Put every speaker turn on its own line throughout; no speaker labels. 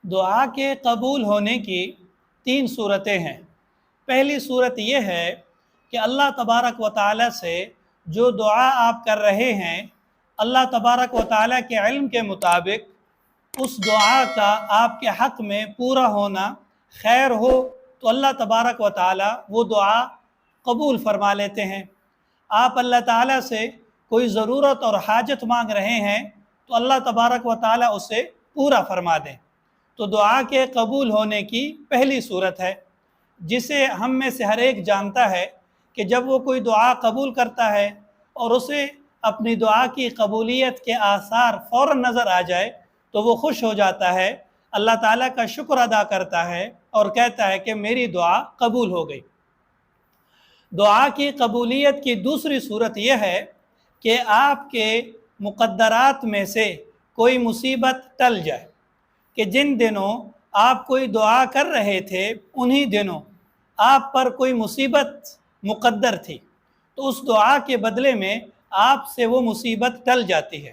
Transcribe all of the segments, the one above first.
دعا کے قبول ہونے کی 3 صورتیں ہیں۔ پہلی صورت یہ ہے کہ اللہ تبارک و تعالیٰ سے جو دعا آپ کر رہے ہیں، اللہ تبارک و تعالیٰ کے علم کے مطابق اس دعا کا آپ کے حق میں پورا ہونا خیر ہو تو اللہ تبارک و تعالیٰ وہ دعا قبول فرما لیتے ہیں۔ آپ اللہ تعالیٰ سے کوئی ضرورت اور حاجت مانگ رہے ہیں تو اللہ تبارک و تعالیٰ اسے پورا فرما دیں، تو دعا کے قبول ہونے کی پہلی صورت ہے، جسے ہم میں سے ہر ایک جانتا ہے کہ جب وہ کوئی دعا قبول کرتا ہے اور اسے اپنی دعا کی قبولیت کے آثار فوراً نظر آ جائے تو وہ خوش ہو جاتا ہے، اللہ تعالیٰ کا شکر ادا کرتا ہے اور کہتا ہے کہ میری دعا قبول ہو گئی۔ دعا کی قبولیت کی دوسری صورت یہ ہے کہ آپ کے مقدرات میں سے کوئی مصیبت ٹل جائے، کہ جن دنوں آپ کوئی دعا کر رہے تھے انہی دنوں آپ پر کوئی مصیبت مقدر تھی، تو اس دعا کے بدلے میں آپ سے وہ مصیبت ٹل جاتی ہے۔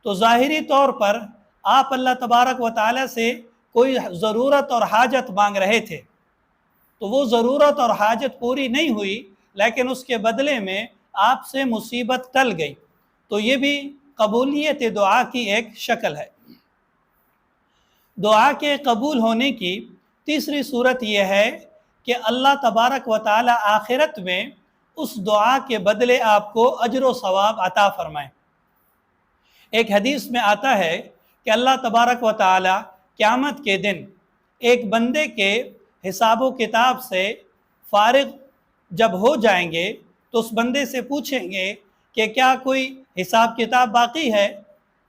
تو ظاہری طور پر آپ اللہ تبارک و تعالیٰ سے کوئی ضرورت اور حاجت مانگ رہے تھے، تو وہ ضرورت اور حاجت پوری نہیں ہوئی، لیکن اس کے بدلے میں آپ سے مصیبت ٹل گئی، تو یہ بھی قبولیت دعا کی ایک شکل ہے۔ دعا کے قبول ہونے کی تیسری صورت یہ ہے کہ اللہ تبارک و تعالی آخرت میں اس دعا کے بدلے آپ کو اجر و ثواب عطا فرمائیں۔ ایک حدیث میں آتا ہے کہ اللہ تبارک و تعالی قیامت کے دن ایک بندے کے حساب و کتاب سے فارغ جب ہو جائیں گے تو اس بندے سے پوچھیں گے کہ کیا کوئی حساب کتاب باقی ہے؟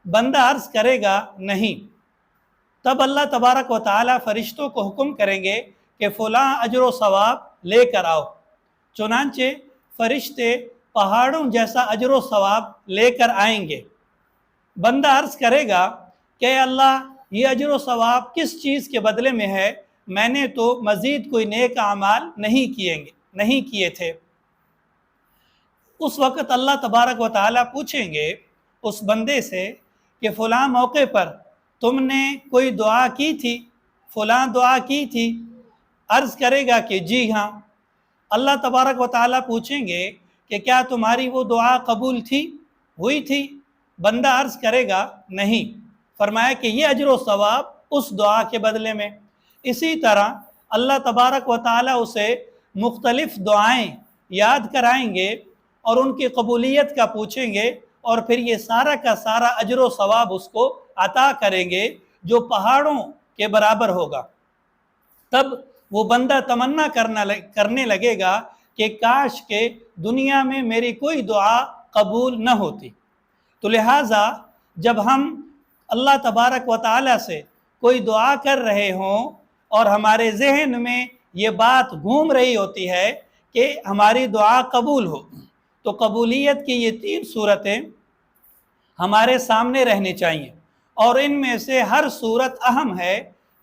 بندہ عرض کرے گا نہیں۔ تب اللہ تبارک و تعالی فرشتوں کو حکم کریں گے کہ فلاں اجر و ثواب لے کر آؤ، چنانچہ فرشتے پہاڑوں جیسا اجر و ثواب لے کر آئیں گے۔ بندہ عرض کرے گا کہ اللہ یہ اجر و ثواب کس چیز کے بدلے میں ہے؟ میں نے تو مزید کوئی نیک اعمال نہیں کیے تھے۔ اس وقت اللہ تبارک و تعالیٰ پوچھیں گے اس بندے سے کہ فلاں موقع پر تم نے کوئی دعا کی تھی، فلاں دعا کی تھی؟ عرض کرے گا کہ جی ہاں۔ اللہ تبارک و تعالیٰ پوچھیں گے کہ کیا تمہاری وہ دعا قبول ہوئی تھی؟ بندہ عرض کرے گا نہیں۔ فرمایا کہ یہ اجر و ثواب اس دعا کے بدلے میں۔ اسی طرح اللہ تبارک و تعالیٰ اسے مختلف دعائیں یاد کرائیں گے اور ان کی قبولیت کا پوچھیں گے، اور پھر یہ سارا کا سارا اجر و ثواب اس کو عطا کریں گے جو پہاڑوں کے برابر ہوگا۔ تب وہ بندہ تمنا کرنے لگے گا کہ کاش کہ دنیا میں میری کوئی دعا قبول نہ ہوتی۔ تو لہٰذا جب ہم اللہ تبارک و تعالیٰ سے کوئی دعا کر رہے ہوں اور ہمارے ذہن میں یہ بات گھوم رہی ہوتی ہے کہ ہماری دعا قبول ہو، تو قبولیت کی یہ 3 صورتیں ہمارے سامنے رہنی چاہیے، اور ان میں سے ہر صورت اہم ہے،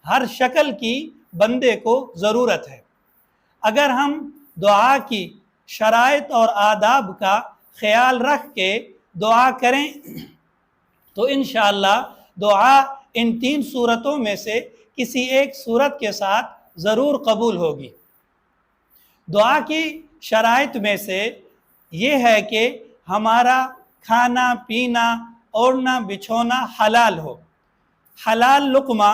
ہر شکل کی بندے کو ضرورت ہے۔ اگر ہم دعا کی شرائط اور آداب کا خیال رکھ کے دعا کریں تو انشاءاللہ دعا ان 3 صورتوں میں سے کسی ایک صورت کے ساتھ ضرور قبول ہوگی۔ دعا کی شرائط میں سے یہ ہے کہ ہمارا کھانا پینا اوڑھنا بچھونا حلال ہو، حلال لقمہ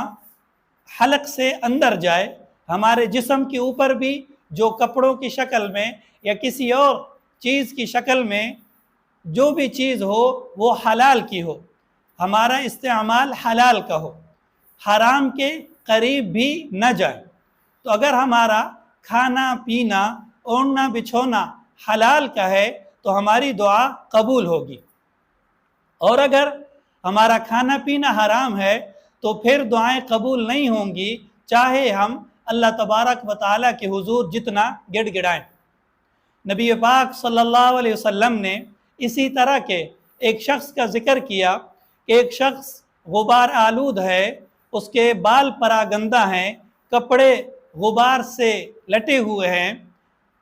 حلق سے اندر جائے، ہمارے جسم کے اوپر بھی جو کپڑوں کی شکل میں یا کسی اور چیز کی شکل میں جو بھی چیز ہو وہ حلال کی ہو، ہمارا استعمال حلال کا ہو، حرام کے قریب بھی نہ جائے۔ تو اگر ہمارا کھانا پینا اوڑھنا بچھونا حلال کا ہے تو ہماری دعا قبول ہوگی، اور اگر ہمارا کھانا پینا حرام ہے تو پھر دعائیں قبول نہیں ہوں گی، چاہے ہم اللہ تبارک و تعالیٰ کے حضور جتنا گڑ گڑائیں۔ نبی پاک صلی اللہ علیہ وسلم نے اسی طرح کے ایک شخص کا ذکر کیا کہ ایک شخص غبار آلود ہے، اس کے بال پراگندہ ہیں، کپڑے غبار سے لٹے ہوئے ہیں،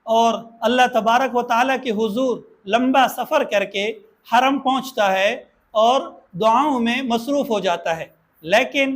اور اللہ تبارک و تعالیٰ کے حضور لمبا سفر کر کے حرم پہنچتا ہے اور دعاؤں میں مصروف ہو جاتا ہے، لیکن